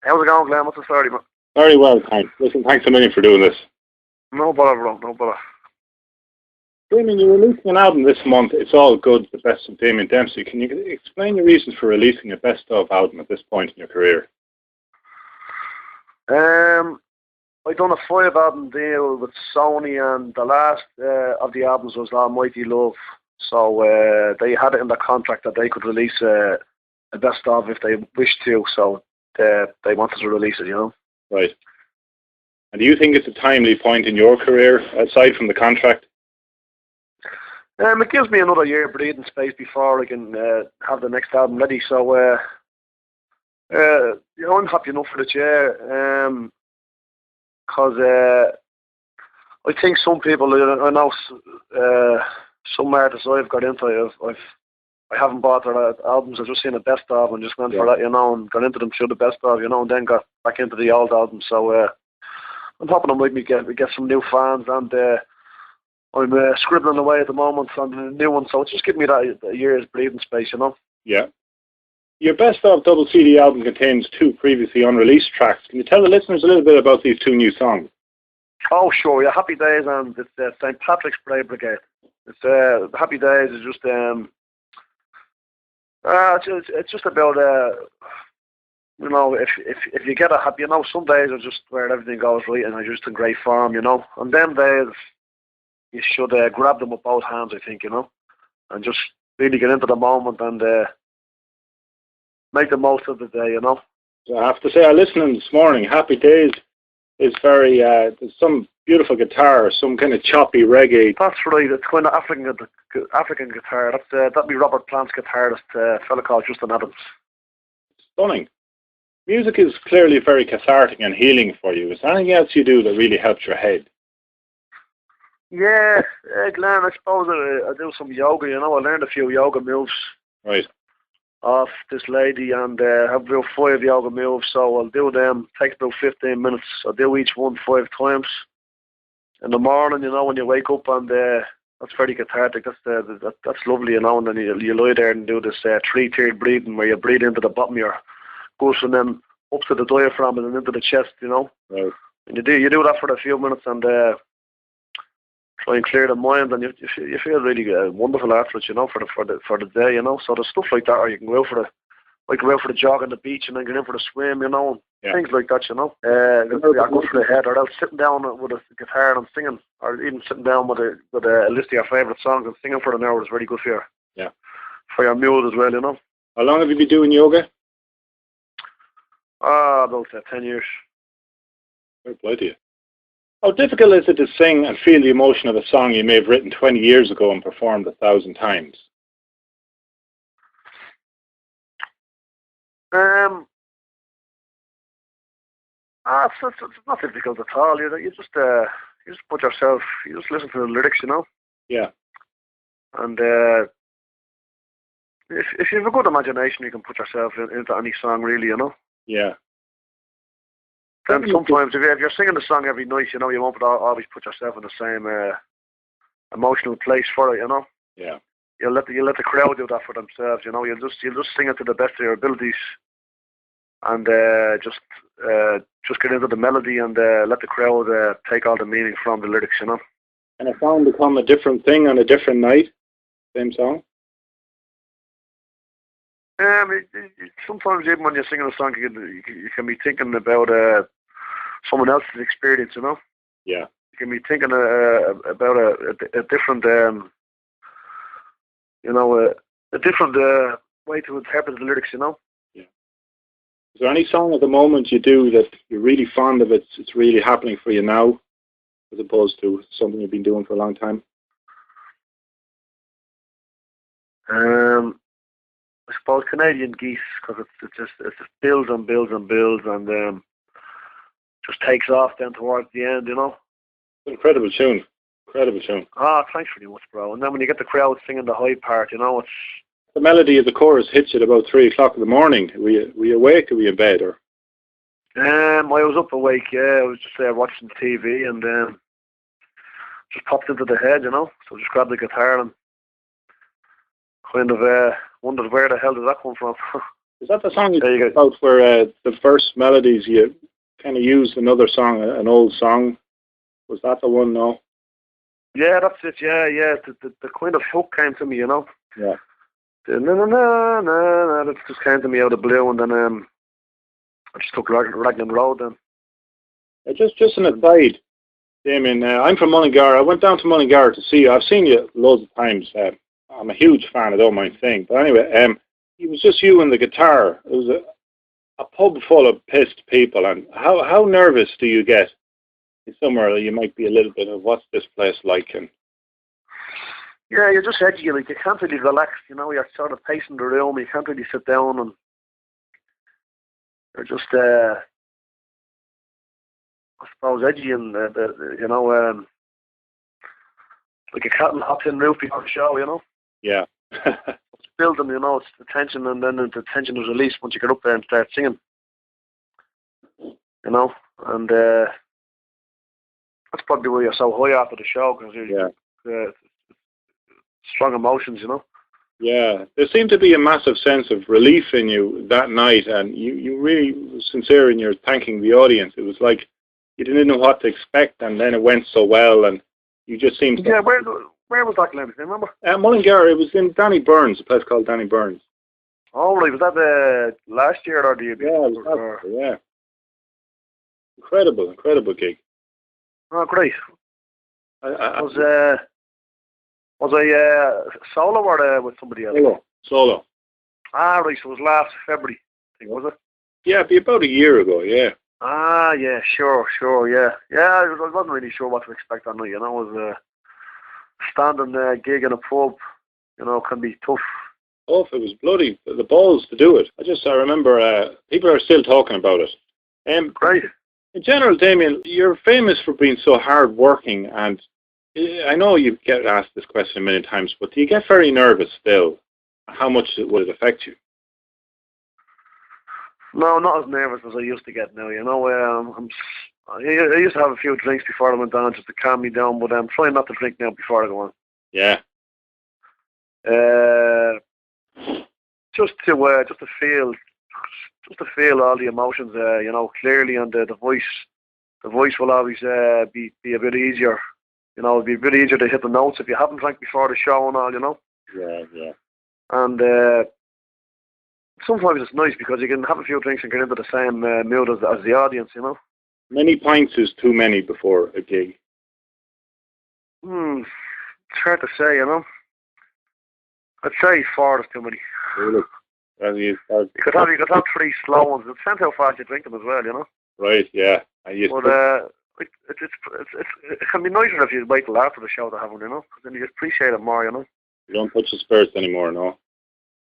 How's it going, Glenn? What's the story, man? Very well, thanks. Listen, thanks a million for doing this. No bother, bro. No bother. Damien, you're releasing an album this month. It's All Good, the best of Damien Dempsey. Can you explain your reasons for releasing a best of album at this point in your career? I done a 5-album deal with Sony, and the last of the albums was Almighty Love. So they had it in the contract that they could release a best of if they wished to. So they wanted to release it, you know. Right. And do you think it's a timely point in your career, aside from the contract? It gives me another year breathing space before I can have the next album ready. So, you know, I'm happy enough for the chair. Because I think some people, I know some artists I've got into, I haven't bought their albums. I've just seen the best of and just went for that, you know, and got into them through the best of, you know, and then got back into the old albums. So I'm hoping we get some new fans, and I'm scribbling away at the moment on the new one. So it's just giving me that a year's breathing space, you know. Yeah. Your best of double CD album contains 2 previously unreleased tracks. Can you tell the listeners a little bit about these 2 new songs? Oh, sure. Yeah, Happy Days, and it's St. Patrick's Parade Brigade. It's Happy Days is just it's just about you know, if you get a happy, you know, some days are just where everything goes right and you're just in great form, you know. On them days, you should grab them with both hands, I think, you know, and just really get into the moment and make the most of the day, you know. So I have to say, I listened this morning. Happy Days is very, there's some beautiful guitar, some kind of choppy reggae. That's right. It's kind of African guitar. That'd be Robert Plant's guitarist, a fella called Justin Adams. Stunning. Music is clearly very cathartic and healing for you. Is there anything else you do that really helps your head? Yeah, Glenn, I suppose I do some yoga, you know. I learned a few yoga moves. Right. Off this lady, and have about 5 yoga moves, so I'll do them. Takes about 15 minutes. I'll do each one 5 times. In the morning, you know, when you wake up, and that's very cathartic. That's lovely, you know. And then you lie there and do this 3-tiered breathing, where you breathe into the bottom of your guts and then up to the diaphragm and then into the chest, you know. Right. And you do that for a few minutes, and try and clear the mind, and you feel really wonderful afterwards, you know, for the day, you know. So there's stuff like that, or you can go out for the jog on the beach and then get in for the swim, you know, and things like that, you know. Good for the head, or else sitting down with a guitar and singing, or even sitting down with a list of your favourite songs and singing for an hour is very good for your mood as well, you know. How long have you been doing yoga? About 10 years. Fair play to you. How difficult is it to sing and feel the emotion of a song you may have written 20 years ago and performed 1,000 times? It's not difficult at all. You just put yourself. You just listen to the lyrics, you know. Yeah. And if you have a good imagination, you can put yourself into any song, really, you know. Yeah. Then sometimes, if you're singing the song every night, you know, you won't always put yourself in the same emotional place for it, you know. Yeah. You'll let the crowd do that for themselves, you know. You'll just sing it to the best of your abilities, and just get into the melody and let the crowd take all the meaning from the lyrics, you know. And a song become a different thing on a different night? Same song? Sometimes even when you're singing a song, you can be thinking about someone else's experience, you know. Yeah. You can be thinking about a different, you know, a different way to interpret the lyrics, you know. Yeah. Is there any song at the moment you do that you're really fond of? It's really happening for you now, as opposed to something you've been doing for a long time? I suppose Canadian Geese, because it just builds and builds and builds, and just takes off then towards the end, you know. Incredible tune. Incredible tune. Thanks very much, bro. And then when you get the crowd singing the high part, you know, it's... The melody of the chorus hits you at about 3 o'clock in the morning. Were you awake or were you in bed? Or? I was up awake, yeah. I was just there watching TV, and just popped into the head, you know. So just grabbed the guitar and kind of wondered where the hell did that come from. Is that the song you There you talked about where the first melodies you kind of used another song, an old song? Was that the one? No. Yeah, that's it. Yeah. The kind of hook came to me, you know. Yeah. The na na na na. That just came to me out of the blue, and then I just took Raglan Road then. Just an aside, Damien. I'm from Mullingar. I went down to Mullingar to see you. I've seen you loads of times. I'm a huge fan. I don't mind saying. But anyway, it was just you and the guitar. It was a pub full of pissed people. And how nervous do you get in somewhere you might be a little bit of what's this place like? And yeah, you're just edgy. Like you can't really relax. You know, you're sort of pacing the room. You can't really sit down, and you're just I suppose edgy and you know like a cat and hot tin roof before the show. You know. yeah. It's building, you know, it's the tension, and then the tension is released once you get up there and start singing, you know, and that's probably why you're so high after the show, because you're strong emotions, you know. Yeah, there seemed to be a massive sense of relief in you that night, and you really were sincere in your thanking the audience. It was like you didn't know what to expect, and then it went so well, and you just seemed... Yeah, where was that, Glenn? Do you remember? Mullingar, it was in Danny Burns, a place called Danny Burns. Oh, right. Was that last year or the year before? Yeah, it was yeah. Incredible gig. Oh, great. Was I solo or with somebody else? Solo. Ah, right. So it was last February, I think, was it? Yeah, it'd be about a year ago, yeah. Ah, yeah, sure, yeah. Yeah, I wasn't really sure what to expect that night, you know. It was a standing gig in a pub, you know, can be tough. Oh, it was bloody, the balls to do it. I remember people are still talking about it. Great. In general, Damien, you're famous for being so hard-working, and I know you get asked this question a million times, but do you get very nervous still? How much would it affect you? No, not as nervous as I used to get now, you know. I used to have a few drinks before I went on just to calm me down, but I'm trying not to drink now before I go on. Yeah. Just to feel all the emotions, you know, clearly, and the voice will always be a bit easier. You know, it'll be a bit easier to hit the notes if you haven't drank before the show and all, you know. Yeah. And sometimes it's nice because you can have a few drinks and get into the same mood as the audience, you know. Many pints is too many before a gig. It's hard to say, you know. I'd say 4 is too many. Really? You could have 3 slow ones. It depends how fast you drink them as well, you know. Right, yeah. But it can be nicer if you wait till after the show to have one, you know, because then you appreciate it more, you know. You don't touch the spirits anymore, no?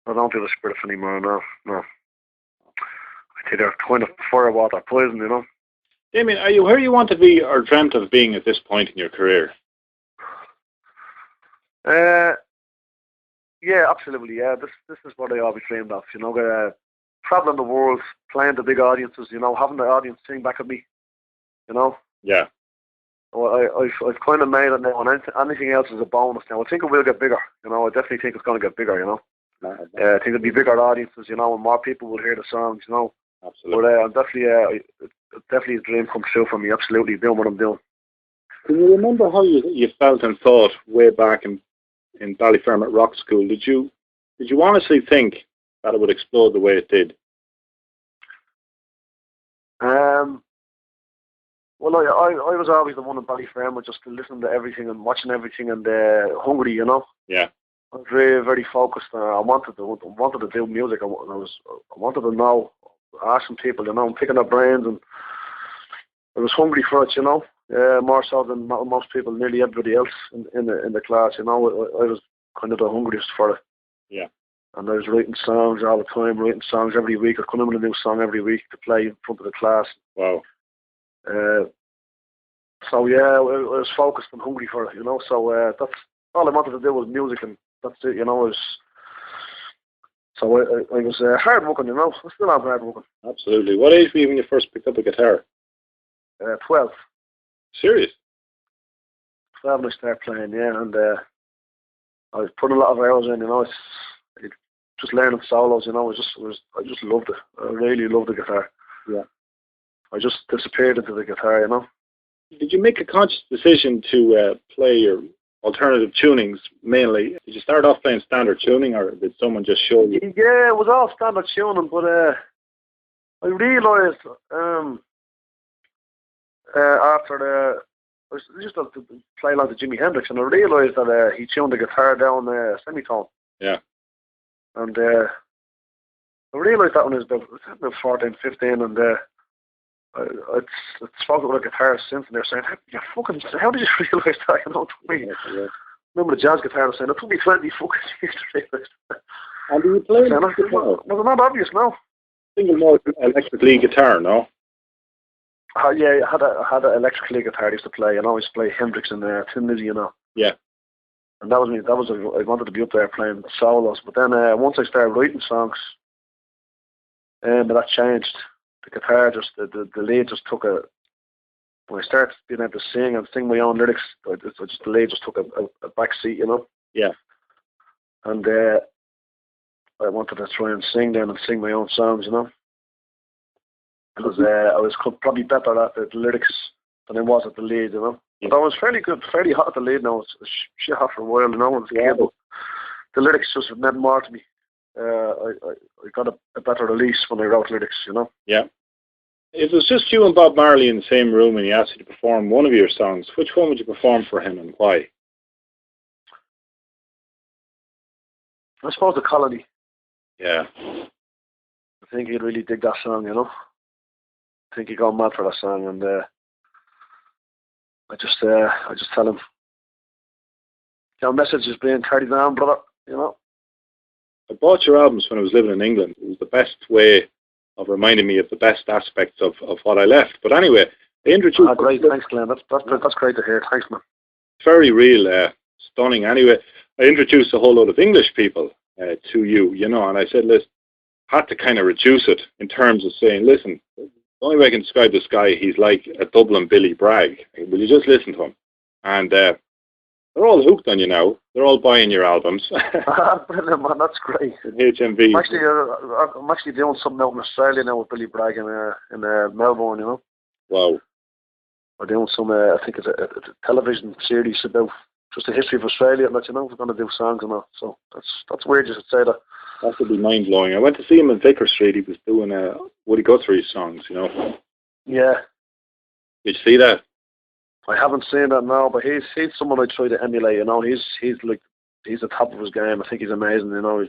I don't do the spirits anymore, no. I think they're kind of fire, water, poison, you know. Damien, are you where you want to be or dreamt of being at this point in your career? Yeah, absolutely. Yeah, this is what I always dreamed of. You know, traveling the world, playing to big audiences. You know, having the audience sing back at me. You know. Yeah. Well, I've kind of made it now, and anything else is a bonus now. I think it will get bigger. You know, I definitely think it's going to get bigger. You know. I think there'll be bigger audiences. You know, and more people will hear the songs. You know. Absolutely. But I'm definitely a dream come true for me. Absolutely, doing what I'm doing. Can you remember how you felt and thought way back in Ballyfermot Rock School? Did you honestly think that it would explode the way it did? Well, I was always the one in Ballyfermot just to listen to everything and watching everything and hungry, you know. Yeah. I was very, very focused. I wanted to do music. I wanted to know, asking people, you know, and picking their brains, and I was hungry for it, you know. More so than most people, nearly everybody else in the class, you know. I was kind of the hungriest for it. Yeah. And I was writing songs all the time, writing songs every week. I come in with a new song every week to play in front of the class. Wow. So yeah, I was focused and hungry for it, you know. So that's all I wanted to do was music, and that's it, you know. I was hard working, you know. I still am hard working. Absolutely. What age were you when you first picked up a guitar? 12. Serious? 12 when I started playing, yeah, and I was putting a lot of hours in, you know. just learning solos, you know. I just loved it. I really loved the guitar. Yeah. I just disappeared into the guitar, you know. Did you make a conscious decision to play your alternative tunings mainly? Did you start off playing standard tuning, or did someone just show you? Yeah, it was all standard tuning, but I realised after I used to play like the Jimi Hendrix, and I realised that he tuned the guitar down semitone. Yeah. And I realised that when I was about 14, 15, and I'd spoken with a guitarist since, and they're saying, how did you realise that? You know, it took me, remember the jazz guitarist saying, it took me 20 fucking years to realise that. And do you play was it not obvious, no? Single mode electric lead guitar, no? Yeah, I had an electric lead guitar I used to play, and I always play Hendrix and Tin Lizzy, you know. Yeah. And that was me. I wanted to be up there playing solos. But then once I started writing songs, that changed. The guitar the lead just took when I started being able to sing and sing my own lyrics, the lead just took a back seat, you know. Yeah. And I wanted to try and sing then and sing my own songs, you know. Because I was probably better at the lyrics than I was at the lead, you know. Yeah. But I was fairly hot at the lead now. It's shit hot for a while, you know. The lyrics just meant more to me. I got a better release when I wrote lyrics, you know. Yeah. If it was just you and Bob Marley in the same room and he asked you to perform one of your songs, which one would you perform for him and why? I suppose The Colony. Yeah. I think he'd really dig that song, you know. I think he'd go mad for that song, and I just tell him, your message is being carried down, brother, you know. I bought your albums when I was living in England. It was the best way of reminding me of the best aspects of what I left. But anyway, I introduced... great, thanks, Glenn. That's great to hear. Thanks, man. Very real, stunning. Anyway, I introduced a whole lot of English people to you, you know, and I said, listen, had to kind of reduce it in terms of saying, listen, the only way I can describe this guy, he's like a Dublin Billy Bragg. Will you just listen to him? And they're all hooked on you now. They're all buying your albums. Brilliant, man. That's great. HMV. I'm actually doing something out in Australia now with Billy Bragg in Melbourne, you know. Wow. We're doing some, I think it's a television series about just the history of Australia, and you know, we're going to do songs and that. So that's weird you should say that. That would be mind-blowing. I went to see him in Vicar Street. He was doing Woody Guthrie's songs, you know. Yeah. Did you see that? I haven't seen that now, but he's someone I try to emulate, you know. He's the top of his game. I think he's amazing, you know.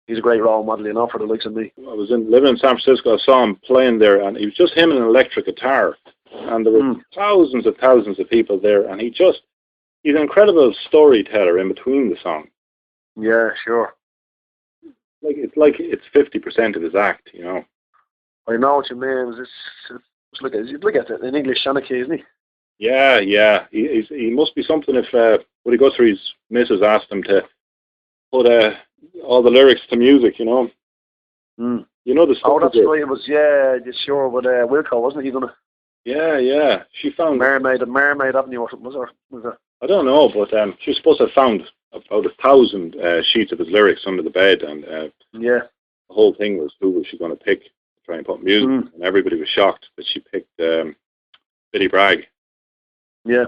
He's a great role model, you know, for the likes of me. I was living in San Francisco. I saw him playing there, and he was just him and an electric guitar. And there were thousands of people there, and he's an incredible storyteller in between the song. Yeah, sure. It's 50% of his act, you know. I know what you mean. It's like an English Shanachie, isn't he? Yeah. He must be something if Woody Guthrie's missus asked him to put all the lyrics to music, you know. You know the stuff. Oh, that's right. It was sure, but Wilco, wasn't he? Done it? Yeah. She found Mermaid Avenue or something, was it? I don't know, but she was supposed to have found about 1,000 sheets of his lyrics under the bed, and the whole thing was who was she going to pick to try and put music, and everybody was shocked that she picked Billy Bragg. Yeah.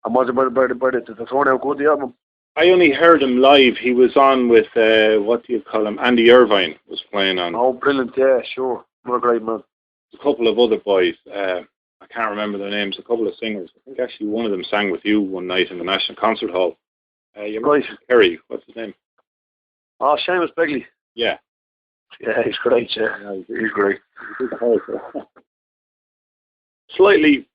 And was it did the turn out good, the album? I only heard him live. He was on with, what do you call him, Andy Irvine was playing on. Oh, brilliant, yeah, sure. What a great man. A couple of other boys, I can't remember their names, a couple of singers. I think actually one of them sang with you one night in the National Concert Hall. Right. Kerry, what's his name? Oh, Seamus Begley. Yeah. Yeah, he's great, yeah. He's great. Slightly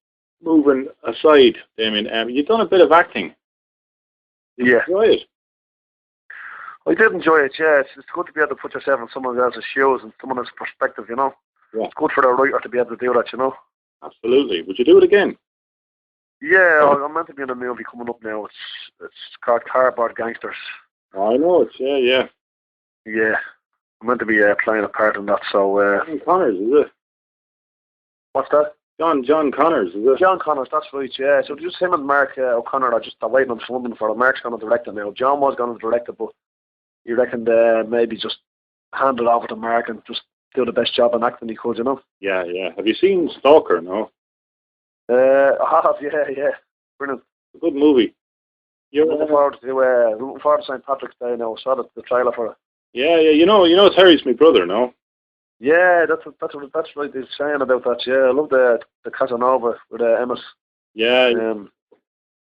moving aside, Damien, you've done a bit of acting. Did you enjoy it? I did enjoy it, yeah. It's good to be able to put yourself in someone else's shoes and someone else's perspective, you know. Yeah. It's good for the writer to be able to do that, you know. Absolutely. Would you do it again? Yeah, I'm meant to be in a movie coming up now. It's called Cardboard Gangsters. Oh, I know it, yeah. Yeah. I'm meant to be playing a part in that, so... John Connors, is it? What's that? John Connors, is it? John Connors, that's right, yeah. So just him and Mark O'Connor are just waiting on funding for it. Mark's going to direct it now. John was going to direct it, but you reckon maybe just hand it over to Mark and just do the best job in acting he could, you know? Yeah. Have you seen Stalker, no? I have, yeah. Brilliant. A good movie. You're looking forward to St. Patrick's Day now. I saw the trailer for it. Yeah. You know Terry's my brother, no? Yeah, that's right. He's saying about that. Yeah, I love the Casanova with Emma's. Yeah.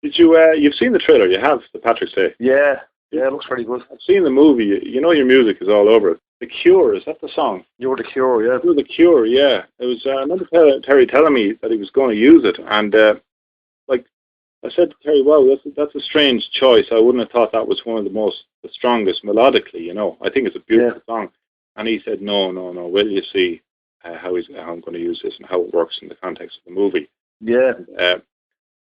Did you've seen the trailer? You have the Patrick's Day. Yeah, it looks very good. I've seen the movie. You know your music is all over it. The Cure, is that the song? You're the Cure, yeah. You're the Cure, yeah. It was. I remember Terry telling me that he was going to use it, and I said to Terry, "Wow, that's a strange choice. I wouldn't have thought that was one of the strongest melodically. You know, I think it's a beautiful song." And he said, "No. Will you see how I'm going to use this and how it works in the context of the movie?" Yeah.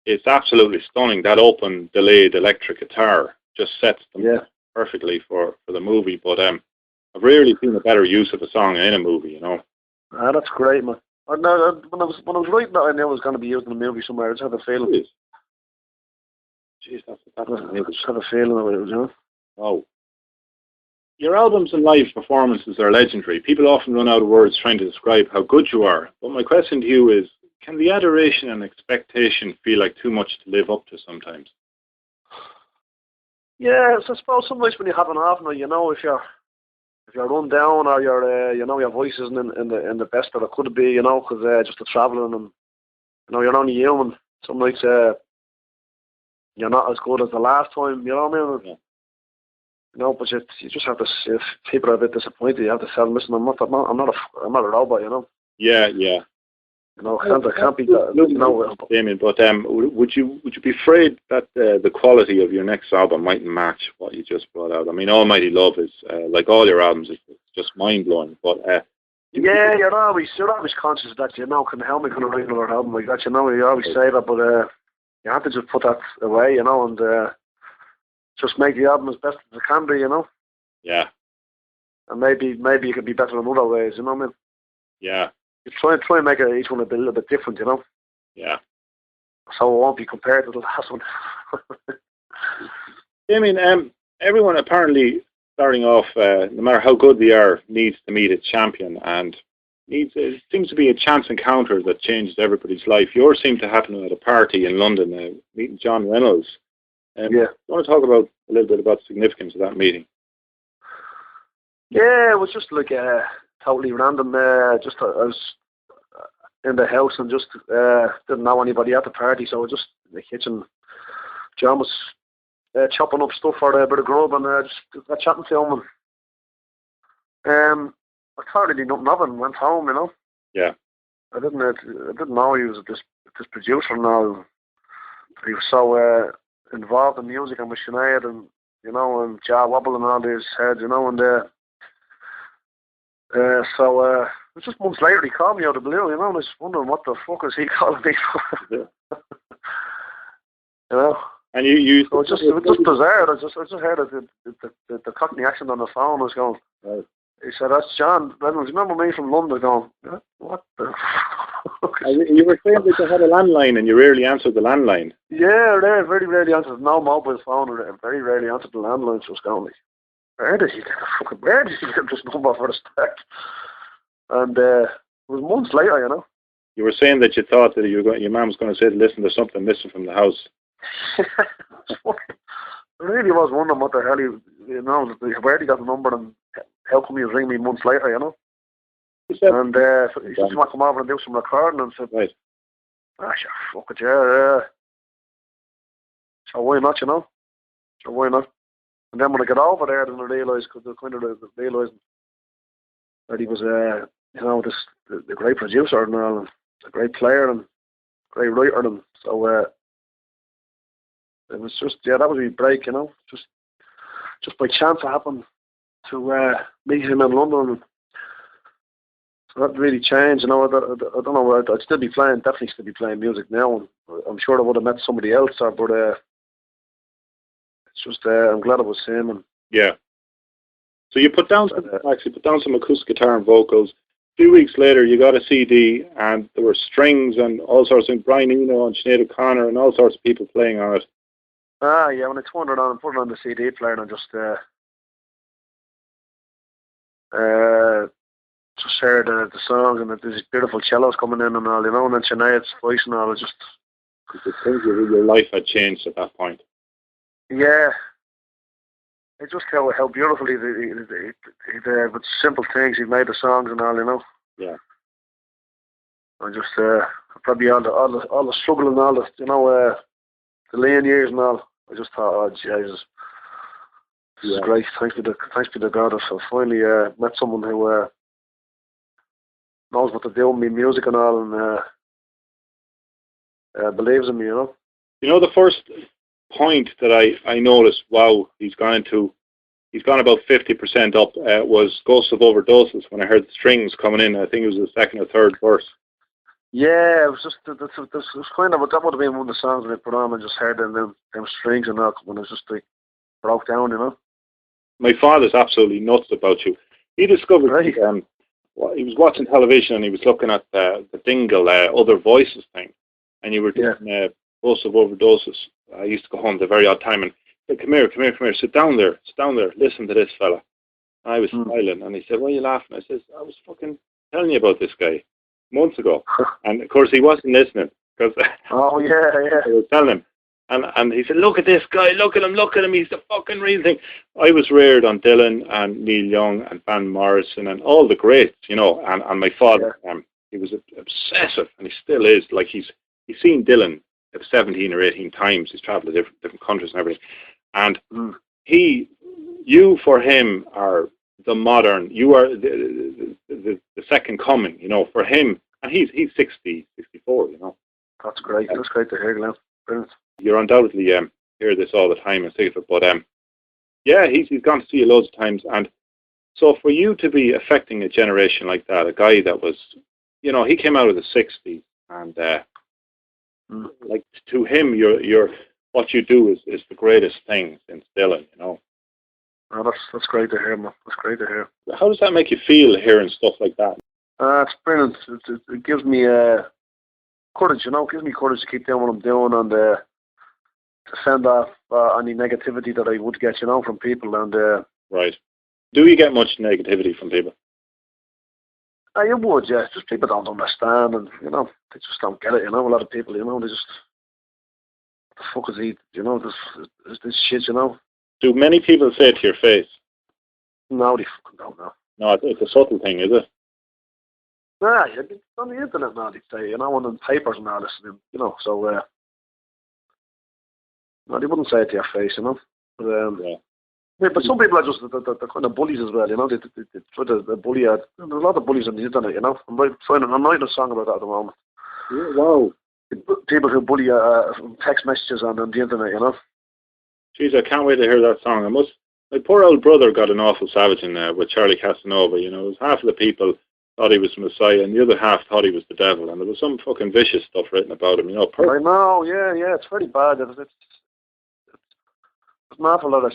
It's absolutely stunning. That open delayed electric guitar just sets them perfectly for the movie. But I've rarely seen a better use of a song in a movie, you know. Ah, that's great, man. When I was writing that, I knew it was going to be used in a movie somewhere. I just had a feeling. Jeez, that's I just had a feeling of it, you know. Oh. Your albums and live performances are legendary. People often run out of words trying to describe how good you are. But my question to you is, can the adoration and expectation feel like too much to live up to sometimes? Yeah, so I suppose sometimes when you have an half night, you know, if you're run down or your voice isn't in the best that it could be, you know, because just the travelling and you're only human. Some nights you're not as good as the last time, you know what I mean? Yeah. You know, but you just have to. If people are a bit disappointed, you have to tell them, listen, I'm not a robot, you know. Yeah. You know, can't be that. You know, Damien, but would you be afraid that the quality of your next album mightn't match what you just brought out? I mean, Almighty Love is like all your albums, it's just mind blowing. But you're always conscious that how am I going to write another album like that? You know, you always say that, but you have to just put that away, you know, and just make the album as best as it can be, you know. Yeah. And maybe you could be better in other ways, you know what I mean? Yeah. You try and make each one a little bit different, you know. Yeah. So it won't be compared to the last one. I mean, everyone apparently starting off, no matter how good they are, needs to meet its champion, and it seems to be a chance encounter that changes everybody's life. Yours seemed to happen at a party in London, meeting John Reynolds. I want to talk about a little bit about the significance of that meeting. Yeah, it was just like totally random. I was in the house and just didn't know anybody at the party, so I was just in the kitchen. John was chopping up stuff for a bit of grub, and just got chatting to him. And I thought really nothing of it and went home, you know. Yeah. I didn't know he was this producer now. He was so involved in music and with Sinead and and Jah Wobble and all these heads, and so it was just months later he called me out of the blue, and I was wondering what the fuck is he calling me for. And you so it was just bizarre. I just heard the Cockney accent on the phone. I was going, he said, "That's John Reynolds. Remember me from London?" Going, what the fuck? You were saying that you had a landline and you rarely answered the landline. Yeah, very rarely answered. No mobile phone, or very rarely answered the landline. So I was going, like, where did he get this number for the start? And it was months later, you know. You were saying that you thought that your mum was going to say, "Listen, there's something missing from the house." I really was wondering what the hell where he got the number and how come he was ringing me months later, you know. He said, he said, "Come over and do some recording," and I said, "Right, sure, fuck it, yeah. So why not, you know? So why not?" And then when I got over there, then I realised, because I kind of realised that he was, the great producer and all, and a great player and great writer, and so it was just, that was my break, you know. Just by chance I happened to meet him in London. So that really changed, you know. I don't know, I'd definitely still be playing music now, and I'm sure I would have met somebody else, but it's just, I'm glad it was him. And yeah. So you put down some acoustic guitar and vocals. A few weeks later, you got a CD, and there were strings and all sorts of Brian Eno and Sinead O'Connor and all sorts of people playing on it. Yeah, when I turned it on and put it on the CD player and just just heard the song and there's beautiful cellos coming in and all, you know, and then Sinead's voice and all. Just the things in your life had changed at that point. Yeah. It's just how beautifully with simple things he made the songs and all, you know. Yeah. I just probably all the struggle and all the, you know, the lean years and all. I just thought, oh Jesus, this is great. Thanks be to God, I've finally met someone who knows what to do with me music and all, and believes in me, you know. You know, the first point that I noticed, wow, he's gone about 50% up, was Ghosts of Overdoses, when I heard the strings coming in. I think it was the second or third verse. Yeah, it was just, this was kind of, that would have been one of the songs that I put on and just heard them strings and that, when it was just like, broke down, you know. My father's absolutely nuts about you. He discovered, right. He was watching television and he was looking at the Dingle Other Voices thing, and you were doing Ghosts of Overdoses. I used to go home at a very odd time and say, come here, sit down there, listen to this fella. And I was smiling, and he said, why are you laughing? I says, I was fucking telling you about this guy months ago. And of course he wasn't listening, because oh yeah. I was telling him. And he said, look at this guy, look at him, he's the fucking real thing. I was reared on Dylan and Neil Young and Van Morrison and all the greats, you know, and my father, he was obsessive, and he still is. Like, he's seen Dylan 17 or 18 times. He's travelled to different countries and everything. And you for him are the modern, you are the second coming, you know, for him. And he's 60, 64, you know. That's great. That's great to hear, Glenn. Brilliant. You're undoubtedly hear this all the time and think of it, but yeah, he's gone to see you loads of times, and so for you to be affecting a generation like that, a guy that was, you know, he came out of the '60s, and like, to him, you're what you do is the greatest thing since Dylan, you know. Oh, that's great to hear, man. That's great to hear. How does that make you feel, hearing stuff like that? It's brilliant. It gives me courage, you know. It gives me courage to keep doing what I'm doing, and to fend off any negativity that I would get, you know, from people. And right. Do you get much negativity from people? You would, yeah. Just people don't understand, and, you know, they just don't get it, you know. A lot of people, you know, they just, what the fuck is he, you know, this shit, you know. Do many people say it to your face? No, they fucking don't know. No, it's a subtle thing, is it? Yeah, it's on the internet now, they say, you know, and in papers and all this, you know, so, no, they wouldn't say it to your face, you know. But, but some people are just they're kind of bullies as well, you know. They try to bully. There's a lot of bullies on the internet, you know. I'm writing a song about that at the moment. Yeah, wow. People who bully text messages on the internet, you know. Jeez, I can't wait to hear that song. My poor old brother got an awful savaging with Charlie Casanova, you know. It was half of the people thought he was the Messiah, and the other half thought he was the devil, and there was some fucking vicious stuff written about him, you know. I know, yeah, it's very bad. It's an awful lot of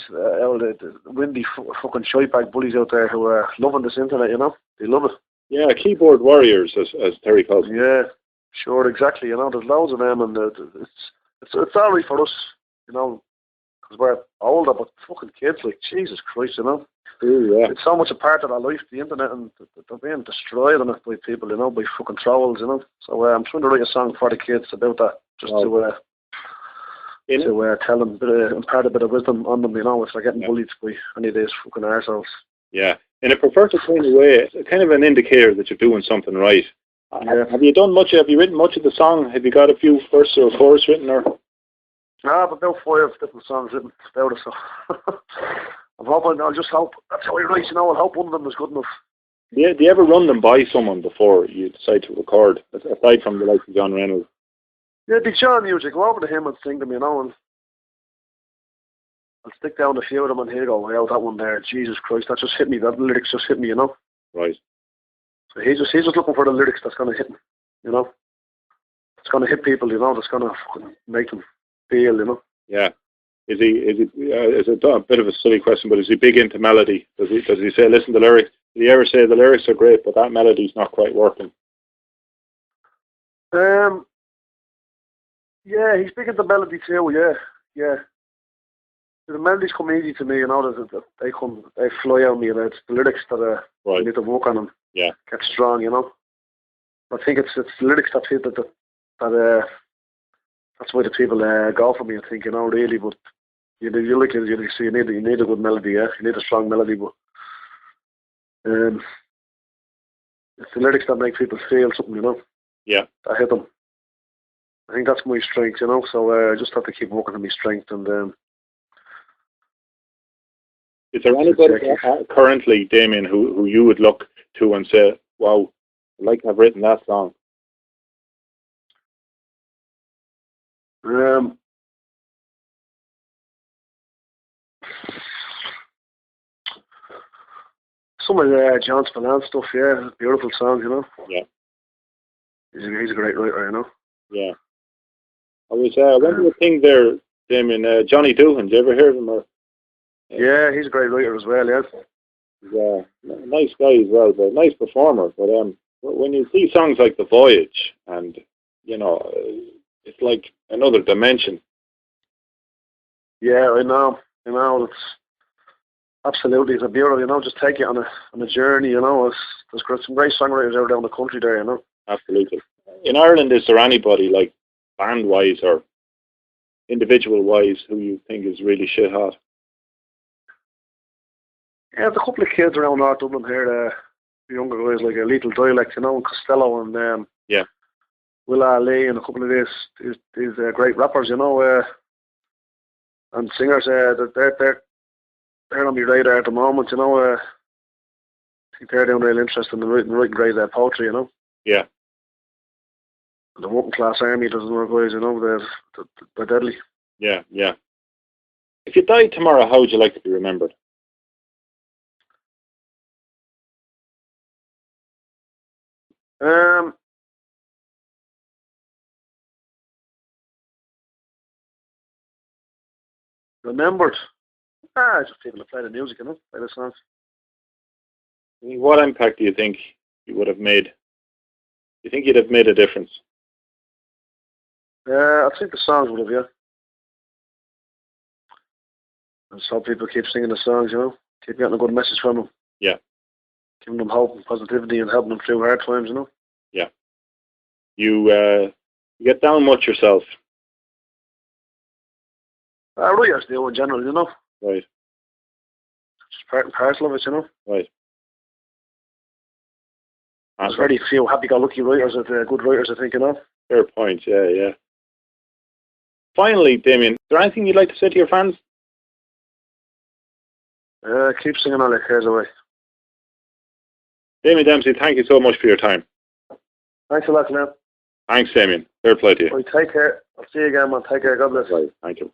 windy fucking shitebag bullies out there who are loving this internet, you know. They love it. Yeah, keyboard warriors, as Terry calls them. Yeah, sure, exactly. You know, there's loads of them, and it's all right for us, you know, because we're older, but fucking kids, like, Jesus Christ, you know. Yeah. It's so much a part of our life, the internet, and they're being destroyed on it by people, you know, by fucking trolls, you know. So I'm trying to write a song for the kids about that, just to tell them, impart a bit of wisdom on them, you know, if they're getting bullied by any of these fucking arseholes. Yeah, in a perverted kind of way, it's kind of an indicator that you're doing something right. Yeah. Have you written much of the song? Have you got a few verses or chorus written, or? But about 5 different songs written about it, so I'll just hope, that's how I write, you know, I'll hope one of them is good enough. Yeah, do you ever run them by someone before you decide to record, aside from the likes of John Reynolds? Yeah, Big Sean music, go over to him and sing them, you know, and I'll stick down a few of them and he'll go, wow, that one there, Jesus Christ, that just hit me, that lyrics just hit me, you know. Right. So he's just looking for the lyrics that's going to hit him, you know. It's going to hit people, you know, that's going to make them feel, you know. Yeah. Is it a bit of a silly question, but is he big into melody? Does he say, listen to the lyrics? Did he ever say the lyrics are great, but that melody's not quite working? Yeah, he's big into melody too, yeah. the melodies come easy to me, you know. They fly out of me. It's the lyrics that I need to work on them. Yeah. Get strong, you know. I think it's the lyrics that that's why the people go for me. I think, you know, really. But you need a good melody. Yeah, you need a strong melody. But it's the lyrics that make people feel something, you know. Yeah. I hit them. I think that's my strength, you know. So I just have to keep working on my strength. And is there anybody currently, Damien, who you would look to and say, "Wow, I'd like to have written that song"? Some of John Spillane stuff, yeah, beautiful songs, you know. Yeah. He's a great writer, you know. Yeah. I was one other thing there, Damien, Johnny Doohan. Did you ever hear of him? Or, yeah, he's a great writer as well, yeah. He's a nice guy as well, but nice performer. But when you see songs like The Voyage, and, you know, it's like another dimension. Yeah, I know. You know, it's absolutely, it's a beautiful, you know, just take it on a journey, you know. There's some great songwriters out down the country there, you know. Absolutely. In Ireland, is there anybody, like, band-wise or individual-wise, who you think is really shit hot? Yeah, there's a couple of kids around North Dublin here, the younger guys, like a Lethal Dialect, you know, and Costello and yeah, Will Ali, and a couple of these great rappers, you know, and singers. They're on my radar at the moment, you know. I think they're doing real interest in writing great poetry, you know. Yeah. And the working class army, there's other guys, you know, they're deadly. Yeah, yeah. If you died tomorrow, how would you like to be remembered? Remembered? Just people to play the music, you know, play the songs. What impact do you think you would have made? Do you think you'd have made a difference? I think the songs would have, yeah. And so people keep singing the songs, you know, keep getting a good message from them. Yeah. Giving them hope and positivity and helping them through hard times, you know. Yeah. You get down much yourself? Writers do in general, you know. Right. Just part and parcel of it, you know. Right. There's very few happy-go-lucky writers, good writers, I think, you know. Fair point, yeah, yeah. Finally, Damien, is there anything you'd like to say to your fans? Keep singing all your cares away. Damien Dempsey, thank you so much for your time. Thanks a lot, man. Thanks, Damien. Fair play to you. Right, take care. I'll see you again, man. Take care. God bless. Right, thank you.